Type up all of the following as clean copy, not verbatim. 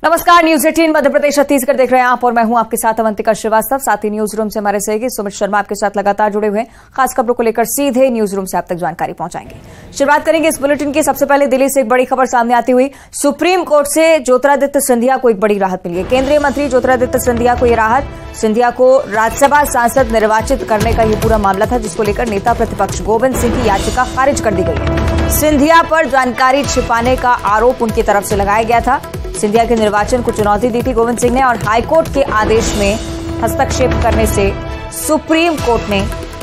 नमस्कार, न्यूज 18 मध्य प्रदेश छत्तीसगढ़ देख रहे हैं आप और मैं हूं आपके साथ अवंतिका श्रीवास्तव। साथ ही न्यूज रूम से हमारे सहयोगी सुमित शर्मा आपके साथ लगातार जुड़े हुए हैं। खास खबरों को लेकर सीधे न्यूज रूम से आप तक जानकारी पहुंचाएंगे। शुरुआत करेंगे इस बुलेटिन की। सबसे पहले दिल्ली से एक बड़ी खबर सामने आती हुई, सुप्रीम कोर्ट से ज्योतिरादित्य सिंधिया को एक बड़ी राहत मिली है। केंद्रीय मंत्री ज्योतिरादित्य सिंधिया को यह राहत, सिंधिया को राज्यसभा सांसद निर्वाचित करने का यह पूरा मामला था, जिसको लेकर नेता प्रतिपक्ष गोविंद सिंह की याचिका खारिज कर दी गई है। सिंधिया पर जानकारी छिपाने का आरोप उनकी तरफ से लगाया गया था। सिंधिया के निर्वाचन को चुनौती दी थी गोविंद सिंह ने और हाईकोर्ट के आदेश में हस्तक्षेप करने से सुप्रीम कोर्ट ने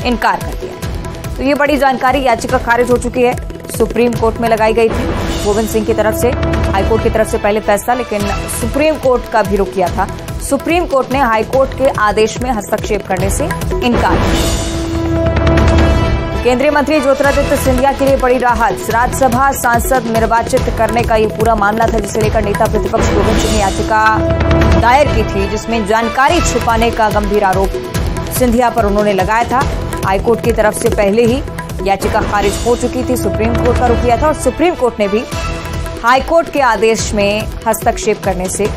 इनकार कर दिया। तो ये बड़ी जानकारी, याचिका खारिज हो चुकी है, सुप्रीम कोर्ट में लगाई गई थी गोविंद सिंह की तरफ से। हाईकोर्ट की तरफ से पहले फैसला, लेकिन सुप्रीम कोर्ट का भी रुख किया था। सुप्रीम कोर्ट ने हाईकोर्ट के आदेश में हस्तक्षेप करने से इनकार किया। केंद्रीय मंत्री ज्योतिरादित्य सिंधिया के लिए बड़ी राहत, राज्यसभा सांसद निर्वाचित करने का यह पूरा मामला था, जिसे लेकर नेता प्रतिपक्ष गोविंद सिंह ने याचिका दायर की थी, जिसमें जानकारी छुपाने का गंभीर आरोप सिंधिया पर उन्होंने लगाया था। हाईकोर्ट की तरफ से पहले ही याचिका खारिज हो चुकी थी, सुप्रीम कोर्ट का रुख किया था और सुप्रीम कोर्ट ने भी हाईकोर्ट के आदेश में हस्तक्षेप करने से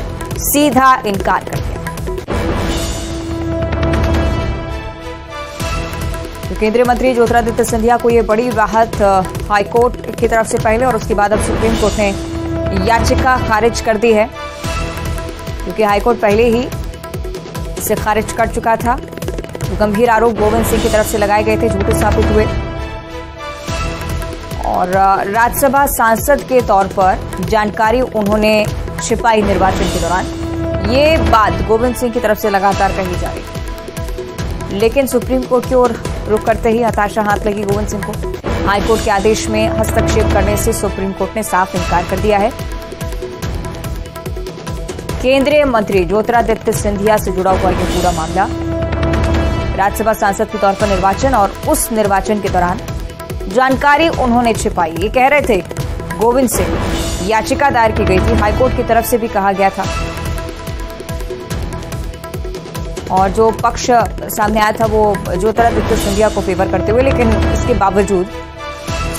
सीधा इनकार कर दिया। केंद्रीय मंत्री ज्योतिरादित्य सिंधिया को यह बड़ी राहत, हाईकोर्ट की तरफ से पहले और उसके बाद अब सुप्रीम कोर्ट ने याचिका खारिज कर दी है, क्योंकि हाईकोर्ट पहले ही इसे खारिज कर चुका था। तो गंभीर आरोप गोविंद सिंह की तरफ से लगाए गए थे, झूठे साबित हुए और राज्यसभा सांसद के तौर पर जानकारी उन्होंने छिपाई निर्वाचन के दौरान। ये बात गोविंद सिंह की तरफ से लगातार कही जा रही, लेकिन सुप्रीम कोर्ट की ओर रुख करते ही हताशा हाथ लगी गोविंद सिंह को। हाईकोर्ट के आदेश में हस्तक्षेप करने से सुप्रीम कोर्ट ने साफ इनकार कर दिया है। केंद्रीय मंत्री ज्योतिरादित्य सिंधिया से जुड़ा हुआ यह पूरा मामला, राज्यसभा सांसद के तौर पर निर्वाचन और उस निर्वाचन के दौरान जानकारी उन्होंने छिपाई, ये कह रहे थे गोविंद सिंह। याचिका दायर की गई थी, हाईकोर्ट की तरफ से भी कहा गया था और जो पक्ष सामने आया था वो ज्योतिरादित्य सिंधिया को फेवर करते हुए, लेकिन इसके बावजूद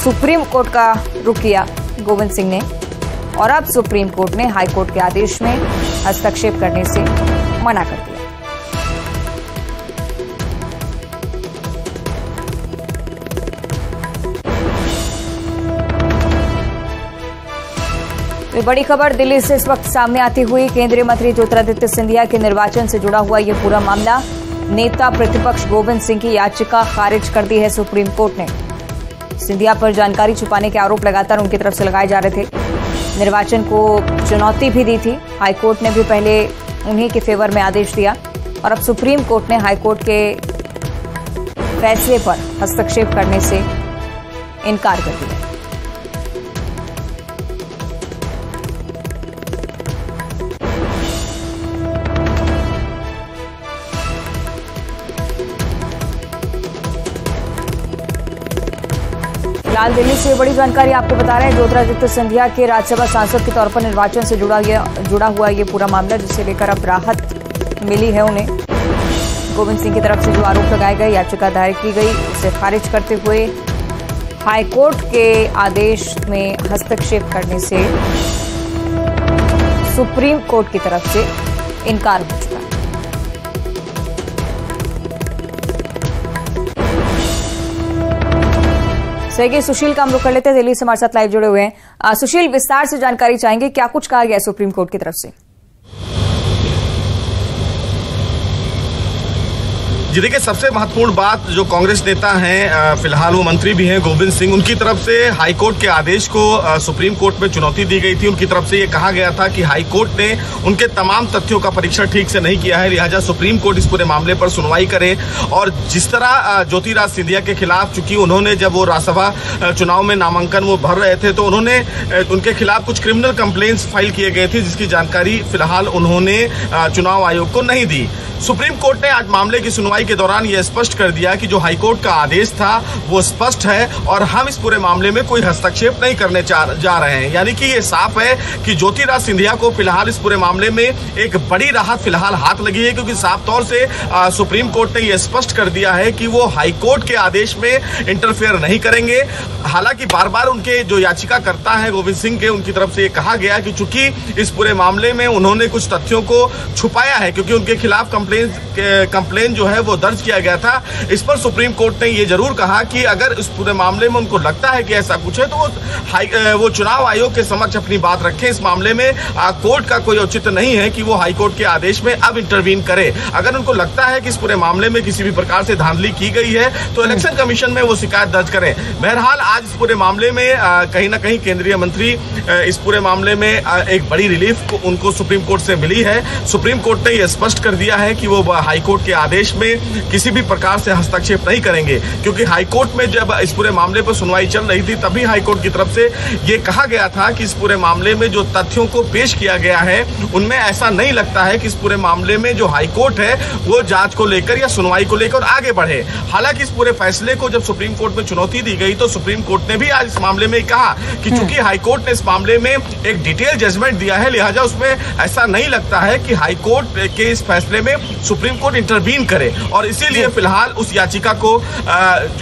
सुप्रीम कोर्ट का रुख किया गोविंद सिंह ने और अब सुप्रीम कोर्ट ने हाईकोर्ट के आदेश में हस्तक्षेप करने से मना कर दिया। तो बड़ी खबर दिल्ली से इस वक्त सामने आती हुई, केंद्रीय मंत्री ज्योतिरादित्य सिंधिया के निर्वाचन से जुड़ा हुआ यह पूरा मामला, नेता प्रतिपक्ष गोविंद सिंह की याचिका खारिज कर दी है सुप्रीम कोर्ट ने। सिंधिया पर जानकारी छुपाने के आरोप लगातार उनकी तरफ से लगाए जा रहे थे, निर्वाचन को चुनौती भी दी थी। हाईकोर्ट ने भी पहले उन्हीं के फेवर में आदेश दिया और अब सुप्रीम कोर्ट ने हाईकोर्ट के फैसले पर हस्तक्षेप करने से इनकार कर दिया। फिलहाल दिल्ली से बड़ी जानकारी आपको बता रहे हैं, ज्योतिरादित्य सिंधिया के राज्यसभा सांसद के तौर पर निर्वाचन से जुड़ा हुआ ये पूरा मामला, जिसे लेकर अब राहत मिली है उन्हें। गोविंद सिंह की तरफ से जो आरोप लगाए गए, याचिका दायर की गई, उसे खारिज करते हुए हाईकोर्ट के आदेश में हस्तक्षेप करने से सुप्रीम कोर्ट की तरफ से इनकार हो चुका है। सहयोगी सुशील का हम रुख कर लेते हैं, दिल्ली से हमारे साथ लाइव जुड़े हुए हैं। सुशील, विस्तार से जानकारी चाहेंगे, क्या कुछ कहा गया सुप्रीम कोर्ट की तरफ से? जी देखिए, सबसे महत्वपूर्ण बात, जो कांग्रेस नेता हैं, फिलहाल वो मंत्री भी हैं गोविंद सिंह, उनकी तरफ से हाईकोर्ट के आदेश को सुप्रीम कोर्ट में चुनौती दी गई थी। उनकी तरफ से ये कहा गया था कि हाईकोर्ट ने उनके तमाम तथ्यों का परीक्षण ठीक से नहीं किया है, लिहाजा सुप्रीम कोर्ट इस पूरे मामले पर सुनवाई करे। और जिस तरह ज्योतिरादित्य सिंधिया के खिलाफ, चूंकि उन्होंने जब वो राज्यसभा चुनाव में नामांकन वो भर रहे थे, तो उन्होंने उनके खिलाफ कुछ क्रिमिनल कंप्लेंट्स फाइल किए गए थे, जिसकी जानकारी फिलहाल उन्होंने चुनाव आयोग को नहीं दी। सुप्रीम कोर्ट ने आज मामले की सुनवाई सुनवाई के दौरान ये स्पष्ट कर दिया कि जो हाईकोर्ट का आदेश था वो स्पष्ट है और हम इस पूरे मामले में कोई हस्तक्षेप नहीं करने जा रहे हैं। यानी कि ये साफ है कि ज्योतिरादित्य सिंधिया को फिलहाल इस पूरे मामले में एक बड़ी राहत फिलहाल हाथ लगी है, क्योंकि साफ तौर से सुप्रीम कोर्ट ने यह स्पष्ट कर दिया है कि वो हाईकोर्ट के आदेश में इंटरफेयर नहीं करेंगे। हालांकि बार बार उनके जो याचिकाकर्ता हैं गोविंद सिंह के, उनकी तरफ से ये कहा गया कि चूंकि इस पूरे मामले में उन्होंने कुछ तथ्यों को छुपाया है, क्योंकि उनके खिलाफ कंप्लेन जो है वो दर्ज किया गया था। इस पर सुप्रीम कोर्ट ने ये जरूर कहा कि अगर इस पूरे मामले में उनको लगता है कि ऐसा कुछ है तो वो चुनाव आयोग के समक्ष अपनी बात रखें। इस मामले में कोर्ट का कोई औचित्य नहीं है कि वो हाईकोर्ट के आदेश में अब इंटरवीन करे। अगर उनको लगता है कि इस पूरे मामले में किसी भी प्रकार से धांधली की गई है तो इलेक्शन कमीशन में वो शिकायत दर्ज करें। बहरहाल आज इस पूरे मामले में कहीं ना कहीं केंद्रीय मंत्री इस पूरे मामले में एक बड़ी रिलीफ उनको सुप्रीम कोर्ट से मिली है। सुप्रीम कोर्ट ने यह स्पष्ट कर दिया है कि वो हाईकोर्ट के आदेश में किसी भी प्रकार से हस्तक्षेप नहीं करेंगे, क्योंकि हाईकोर्ट में जब इस पूरे मामले पर सुनवाई चल रही थी तभी हाईकोर्ट की तरफ से ये कहा गया था कि इस पूरे मामले में जो तथ्यों को पेश किया गया है उनमें ऐसा नहीं लगता है कि इस पूरे मामले में जो हाईकोर्ट है वो जांच को लेकर या सुनवाई को लेकर आगे बढ़े। हालांकि इस पूरे फैसले को जब सुप्रीम कोर्ट में चुनौती दी गई तो सुप्रीम कोर्ट ने भी आज इस मामले में कहा कि चूंकि हाईकोर्ट ने इस मामले में एक डिटेल जजमेंट दिया है, लिहाजा उसमें ऐसा नहीं लगता है कि हाईकोर्ट के इस फैसले में सुप्रीम कोर्ट इंटरवीन करे, और इसीलिए फिलहाल उस याचिका को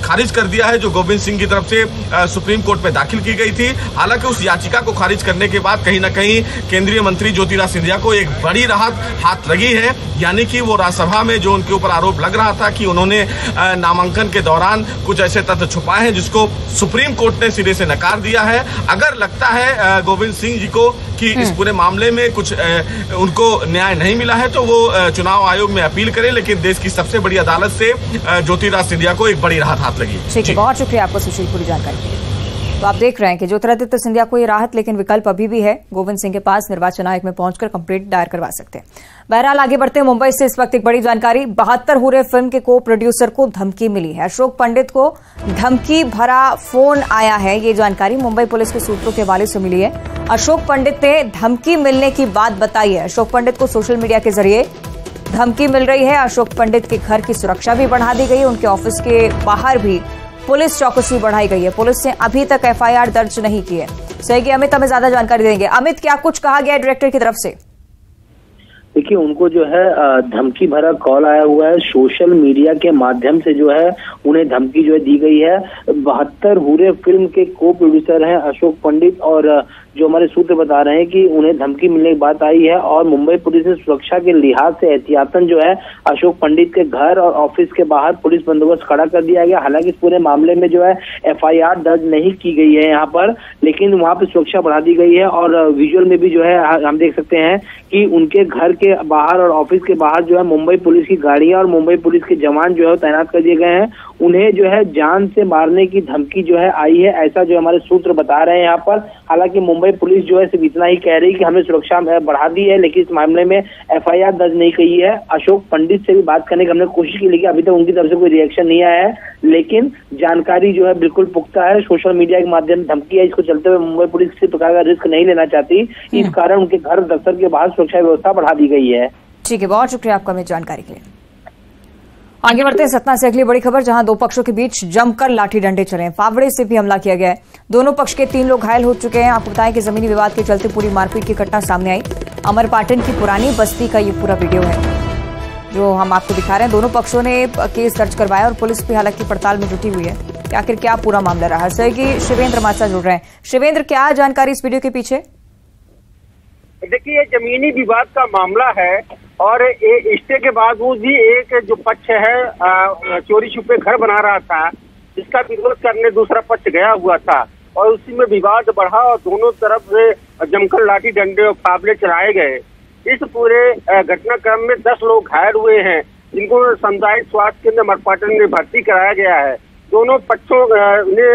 खारिज कर दिया है जो गोविंद सिंह की तरफ से सुप्रीम कोर्ट में दाखिल की गई थी। हालांकि उस याचिका को खारिज करने के बाद कहीं ना कहीं केंद्रीय मंत्री ज्योतिरादित्य सिंधिया को एक बड़ी राहत हाथ लगी है। यानी कि वो राज्यसभा में जो उनके ऊपर आरोप लग रहा था कि उन्होंने नामांकन के दौरान कुछ ऐसे तथ्य छुपाए हैं जिसको सुप्रीम कोर्ट ने सिरे से नकार दिया है। अगर लगता है गोविंद सिंह जी को कि इस पूरे मामले में कुछ उनको न्याय नहीं मिला है तो वो चुनाव आयोग में अपील करें, लेकिन देश की सबसे बड़ी अदालत से ज्योतिरादित्य सिंधिया को एक बड़ी राहत हाथ लगी। ठीक है, बहुत शुक्रिया आपको सुशील पूरी जानकारी के लिए। तो आप देख रहे हैं कि ज्योतिरादित्य सिंधिया को ये राहत, लेकिन विकल्प अभी भी है। गोविंद सिंह के पास निर्वाचन आयोग में पहुंचकर कंप्लेंट दायर करवा सकते हैं। बहरहाल आगे बढ़ते हैं, मुंबई से इस वक्त एक बड़ी जानकारी। 72 हुर्रे फिल्म के को प्रोड्यूसर को धमकी मिली है। अशोक पंडित को धमकी भरा फोन आया है। ये जानकारी मुंबई पुलिस के सूत्रों के हवाले से मिली है। अशोक पंडित ने धमकी मिलने की बात बताई है। अशोक पंडित को सोशल मीडिया के जरिए धमकी मिल रही है। अशोक पंडित के घर की सुरक्षा भी बढ़ा दी गई है। उनके ऑफिस के बाहर भी पुलिस चौकसी बढ़ाई गई है। पुलिस ने अभी तक एफआईआर दर्ज नहीं की है। सहयोगी अमित हमें ज्यादा जानकारी देंगे। अमित, क्या कुछ कहा गया है डायरेक्टर की तरफ से? देखिए, उनको जो है धमकी भरा कॉल आया हुआ है। सोशल मीडिया के माध्यम से जो है उन्हें धमकी जो है दी गई है। 72 हुर्रे फिल्म के को प्रोड्यूसर हैं अशोक पंडित, और जो हमारे सूत्र बता रहे हैं कि उन्हें धमकी मिलने की बात आई है और मुंबई पुलिस ने सुरक्षा के लिहाज से एहतियातन जो है अशोक पंडित के घर और ऑफिस के बाहर पुलिस बंदोबस्त खड़ा कर दिया गया। हालांकि इस पूरे मामले में जो है एफआईआर दर्ज नहीं की गई है यहाँ पर, लेकिन वहाँ पे सुरक्षा बढ़ा दी गई है। और विजुअल में भी जो है हम देख सकते हैं कि उनके घर के बाहर और ऑफिस के बाहर जो है मुंबई पुलिस की गाड़ियां और मुंबई पुलिस के जवान जो है तैनात कर दिए गए हैं। उन्हें जो है जान से मारने की धमकी जो है आई है, ऐसा जो हमारे सूत्र बता रहे हैं यहाँ पर। हालांकि मुंबई पुलिस जो है सिर्फ इतना ही कह रही कि हमने सुरक्षा बढ़ा दी है, लेकिन इस मामले में एफआईआर दर्ज नहीं की है। अशोक पंडित से भी बात करने की हमने कोशिश की, लेकिन अभी तक उनकी तरफ से कोई रिएक्शन नहीं आया है। लेकिन जानकारी जो है बिल्कुल पुख्ता है। सोशल मीडिया के माध्यम से धमकी है, इसको चलते हुए मुंबई पुलिस किसी प्रकार का रिस्क नहीं लेना चाहती। इस कारण उनके घर दफ्तर के बाहर सुरक्षा व्यवस्था बढ़ा दी गई है। ठीक है, बहुत शुक्रिया आपका हमें जानकारी के लिए। आगे बढ़ते हैं सतना से अगली बड़ी खबर, जहां दो पक्षों के बीच जमकर लाठी डंडे चले हैं। फावड़े से भी हमला किया गया है। दोनों पक्ष के 3 लोग घायल हो चुके हैं। आपको बताएं कि जमीनी विवाद के चलते पूरी मारपीट की घटना सामने आई। अमरपाटन की पुरानी बस्ती का ये पूरा वीडियो है जो हम आपको दिखा रहे हैं। दोनों पक्षों ने केस दर्ज करवाया और पुलिस भी हालांकि पड़ताल में जुटी हुई है कि आखिर क्या पूरा मामला रहा। सहयोगी शिवेंद्र हमारे साथ जुड़ रहे हैं। शिवेंद्र, क्या जानकारी इस वीडियो के पीछे? देखिए, ये जमीनी विवाद का मामला है और इसके के बावजूद भी एक जो पक्ष है चोरी छुपे घर बना रहा था, जिसका विरोध करने दूसरा पक्ष गया हुआ था और उसी में विवाद बढ़ा और दोनों तरफ से जमकर लाठी डंडे और फावड़े चलाए गए। इस पूरे घटनाक्रम में 10 लोग घायल हुए हैं, जिनको सामुदायिक स्वास्थ्य केंद्र अमरपाटन में भर्ती कराया गया है। दोनों पक्षों ने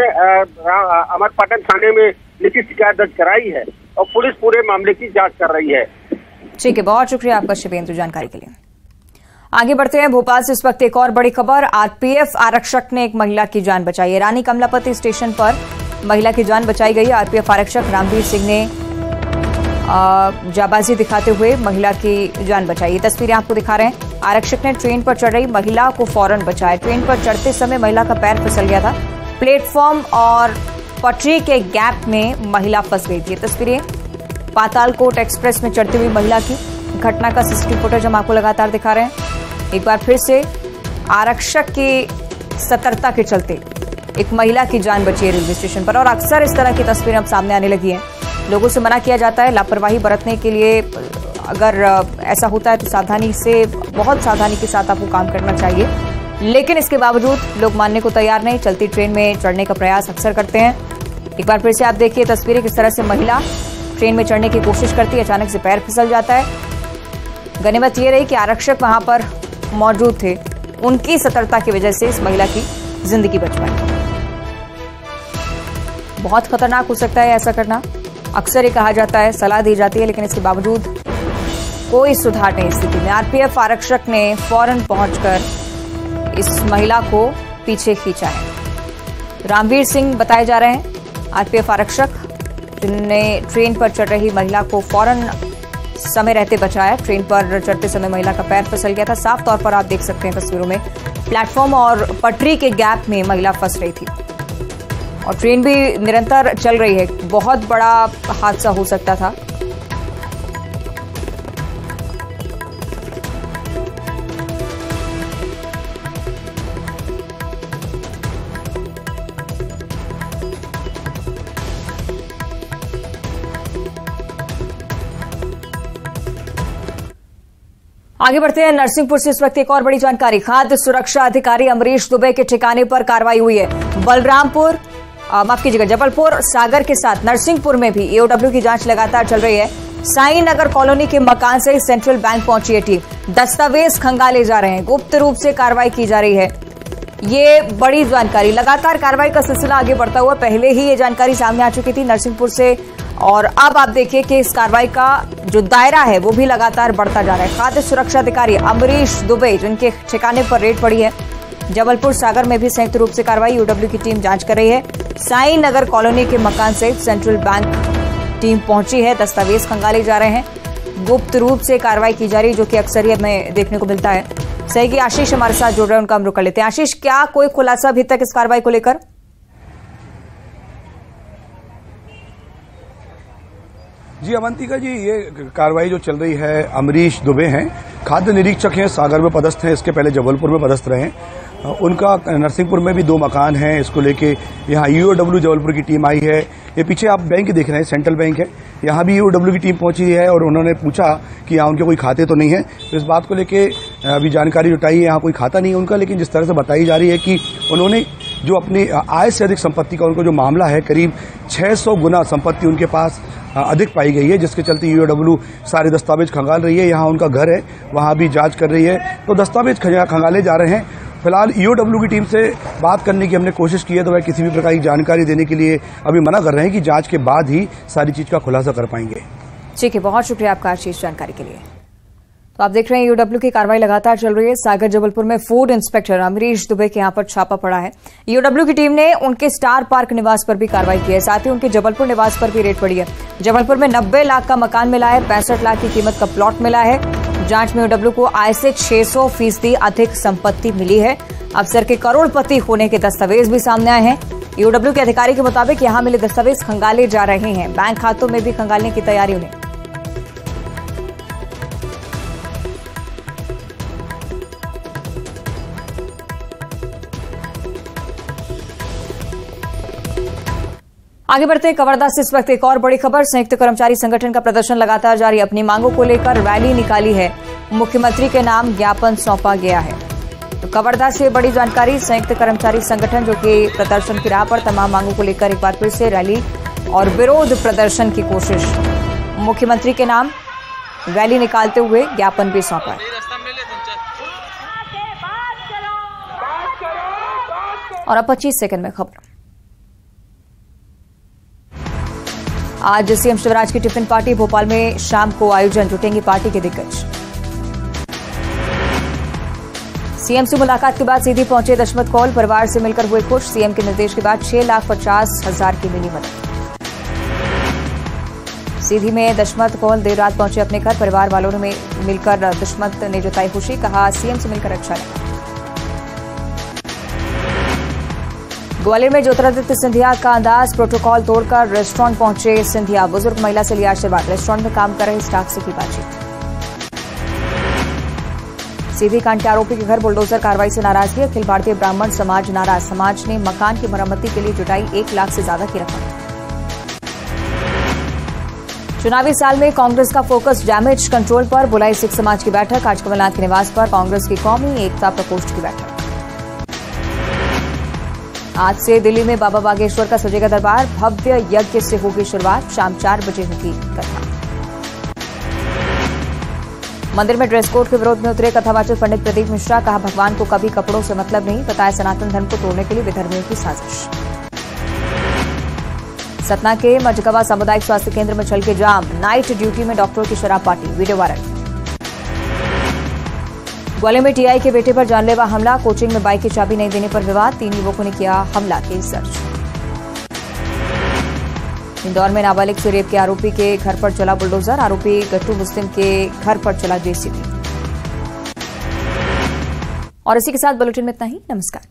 अमरपाटन थाने में लिखित शिकायत दर्ज कराई है और पुलिस पूरे मामले की जांच कर रही है। ठीक है, बहुत शुक्रिया आपका शिवेंद्र जानकारी के लिए। आगे बढ़ते हैं, भोपाल से इस वक्त एक और बड़ी खबर। आरपीएफ आरक्षक ने एक महिला की जान बचाई है। रानी कमलापति स्टेशन पर महिला की जान बचाई गई। आरपीएफ आरक्षक रामवीर सिंह ने जाबाजी दिखाते हुए महिला की जान बचाई। ये तस्वीरें आपको दिखा रहे हैं। आरक्षक ने ट्रेन पर चढ़ रही महिला को फौरन बचाया। ट्रेन पर चढ़ते समय महिला का पैर फिसल गया था। प्लेटफॉर्म और पटरी के गैप में महिला फंस गई थी। तस्वीरें पातालकोट एक्सप्रेस में चढ़ती हुई महिला की घटना का सीसीटीवी फुटेज हम आपको लगातार दिखा रहे हैं। एक बार फिर से आरक्षक की सतर्कता के चलते एक महिला की जान बची है रेलवे स्टेशन पर। और अक्सर इस तरह की तस्वीरें अब सामने आने लगी हैं। लोगों से मना किया जाता है लापरवाही बरतने के लिए। अगर ऐसा होता है तो सावधानी से, बहुत सावधानी के साथ आपको काम करना चाहिए, लेकिन इसके बावजूद लोग मानने को तैयार नहीं। चलती ट्रेन में चढ़ने का प्रयास अक्सर करते हैं। एक बार फिर से आप देखिए तस्वीरें, किस तरह से महिला ट्रेन में चढ़ने की कोशिश करती है, अचानक से पैर फिसल जाता है। गनीमत ये रही कि आरक्षक वहां पर मौजूद थे, उनकी सतर्कता की वजह से इस महिला की जिंदगी बच पाई। बहुत खतरनाक हो सकता है ऐसा करना, अक्सर ये कहा जाता है, सलाह दी जाती है, लेकिन इसके बावजूद कोई सुधार नहीं स्थिति में। आरपीएफ आरक्षक ने फौरन पहुंचकर इस महिला को पीछे खींचा है। रामवीर सिंह बताए जा रहे हैं आरपीएफ आरक्षक, जिन्होंने ट्रेन पर चढ़ रही महिला को फौरन समय रहते बचाया। ट्रेन पर चढ़ते समय महिला का पैर फिसल गया था। साफ तौर पर आप देख सकते हैं तस्वीरों में, प्लेटफॉर्म और पटरी के गैप में महिला फंस रही थी और ट्रेन भी निरंतर चल रही है। बहुत बड़ा हादसा हो सकता था। आगे बढ़ते हैं। नरसिंहपुर से इस वक्त एक और बड़ी जानकारी। खाद्य सुरक्षा अधिकारी अमरीश दुबे के ठिकाने पर कार्रवाई हुई है। बलरामपुर, माफ कीजिएगा, जबलपुर सागर के साथ नरसिंहपुर में भी ईओडब्ल्यू की जांच लगातार चल रही है। साई नगर कॉलोनी के मकान से सेंट्रल बैंक पहुंची है टीम। दस्तावेज खंगाले जा रहे हैं। गुप्त रूप से कार्रवाई की जा रही है। ये बड़ी जानकारी, लगातार कार्रवाई का सिलसिला आगे बढ़ता हुआ, पहले ही ये जानकारी सामने आ चुकी थी नरसिंहपुर से, और अब आप देखिए कि इस कार्रवाई का जो दायरा है वो भी लगातार बढ़ता जा रहा है। खाद्य सुरक्षा अधिकारी अमरीश दुबे, जिनके ठिकाने पर रेड पड़ी है। जबलपुर सागर में भी संयुक्त रूप से कार्रवाई, ईओडब्ल्यू की टीम जांच कर रही है। साई नगर कॉलोनी के मकान से सेंट्रल बैंक टीम पहुंची है। दस्तावेज खंगाले जा रहे हैं। गुप्त रूप से कार्रवाई की जा रही है, जो कि अक्सर ही हमें देखने को मिलता है। सहयोगी आशीष हमारे साथ जुड़ रहे हैं, उनका हम रुख कर लेते हैं। आशीष, क्या कोई खुलासा अभी तक इस कार्रवाई को लेकर? जी अवंतिका जी, ये कार्रवाई जो चल रही है, अमरीश दुबे हैं, खाद्य निरीक्षक हैं, सागर में पदस्थ हैं, इसके पहले जबलपुर में पदस्थ रहे हैं। उनका नरसिंहपुर में भी 2 मकान हैं। इसको लेके यहाँ ईओडब्ल्यू जबलपुर की टीम आई है। ये पीछे आप बैंक देख रहे हैं, सेंट्रल बैंक है, यहाँ भी ईओडब्ल्यू की टीम पहुंची है और उन्होंने पूछा कि यहाँ उनके कोई खाते तो नहीं है। तो इस बात को लेके अभी जानकारी जुटाई है, यहाँ कोई खाता नहीं है उनका, लेकिन जिस तरह से बताई जा रही है कि उन्होंने जो अपनी आय से अधिक संपत्ति का उनको जो मामला है, करीब 600 गुना संपत्ति उनके पास अधिक पाई गई है, जिसके चलते ईओडब्ल्यू सारे दस्तावेज खंगाल रही है। यहाँ उनका घर है, वहाँ भी जांच कर रही है, तो दस्तावेज खंगाले जा रहे हैं। फिलहाल ईओडब्ल्यू की टीम से बात करने की हमने कोशिश की है, तो वह किसी भी प्रकार की जानकारी देने के लिए अभी मना कर रहे हैं कि जांच के बाद ही सारी चीज का खुलासा कर पाएंगे। ठीक है, बहुत शुक्रिया आपका आशीष जानकारी के लिए। तो आप देख रहे हैं ईओडब्ल्यू की कार्रवाई लगातार चल रही है। सागर जबलपुर में फूड इंस्पेक्टर अमरीश दुबे के यहां पर छापा पड़ा है। ईओडब्ल्यू की टीम ने उनके स्टार पार्क निवास पर भी कार्रवाई की है, साथ ही उनके जबलपुर निवास पर भी रेड पड़ी है। जबलपुर में 90 लाख का मकान मिला है, 65 लाख की कीमत का प्लॉट मिला है। जांच में ईओडब्ल्यू को आय से 600% अधिक संपत्ति मिली है। अफसर के करोड़पति होने के दस्तावेज भी सामने आए हैं। ईओडब्ल्यू के अधिकारी के मुताबिक यहां मिले दस्तावेज खंगाले जा रहे हैं। बैंक खातों में भी खंगालने की तैयारी उन्हें। आगे बढ़ते हैं कवर्धा से इस वक्त एक और बड़ी खबर। संयुक्त कर्मचारी संगठन का प्रदर्शन लगातार जारी। अपनी मांगों को लेकर रैली निकाली है, मुख्यमंत्री के नाम ज्ञापन सौंपा गया है। तो कवर्धा से बड़ी जानकारी। संयुक्त कर्मचारी संगठन जो कि प्रदर्शन की राह पर तमाम मांगों को लेकर एक बार फिर से रैली और विरोध प्रदर्शन की कोशिश। मुख्यमंत्री के नाम रैली निकालते हुए ज्ञापन भी सौंपा है। और अब 25 सेकंड में खबर। आज सीएम शिवराज की टिफिन पार्टी भोपाल में शाम को आयोजन, जुटेंगी पार्टी के दिग्गज। सीएम से मुलाकात के बाद सीधी पहुंचे दशमत कौल, परिवार से मिलकर हुए खुश। सीएम के निर्देश के बाद 6,50,000 की मिली मदद। सीधी में दशमत कौल देर रात पहुंचे अपने घर। परिवार वालों ने मिलकर दशमत ने जताई खुशी, कहा सीएम से मिलकर अच्छा लगा। ग्वालियर में ज्योतिरादित्य सिंधिया का अंदाज, प्रोटोकॉल तोड़कर रेस्टोरेंट पहुंचे सिंधिया। बुजुर्ग महिला से लिया आशीर्वाद। रेस्टोरेंट में काम कर रहे स्टाफ से की बातचीत। सीधी कांड के आरोपी के घर बुलडोजर कार्रवाई से नाराजगी। अखिल भारतीय ब्राह्मण समाज नाराज। समाज ने मकान की मरम्मती के लिए जुटाई 1 लाख से ज्यादा की रकम। चुनावी साल में कांग्रेस का फोकस डैमेज कंट्रोल पर। बुलाई सिख समाज की बैठक। आज कमलनाथ के निवास पर कांग्रेस की कौमी एकता प्रकोष्ठ की बैठक। आज से दिल्ली में बाबा बागेश्वर का सजेगा दरबार। भव्य यज्ञ से होगी शुरुआत। शाम 4 बजे होगी कथा। मंदिर में ड्रेस कोड के विरोध में उतरे कथावाचक पंडित प्रदीप मिश्रा। कहा भगवान को कभी कपड़ों से मतलब नहीं। बताया सनातन धर्म को तोड़ने के लिए विधर्मियों की साजिश। सतना के मझगवा सामुदायिक स्वास्थ्य केंद्र में छल के जाम। नाइट ड्यूटी में डॉक्टरों की शराब पार्टी। Video viral. ग्वालियर में टीआई के बेटे पर जानलेवा हमला। कोचिंग में बाइक की चाबी नहीं देने पर विवाद। 3 युवकों ने किया हमला। केस दर्ज। इंदौर में नाबालिग से रेप के आरोपी के घर पर चला बुलडोजर। आरोपी गट्टू मुस्लिम के घर पर चला जेसीबी। और इसी के साथ बुलेटिन में इतना ही। नमस्कार।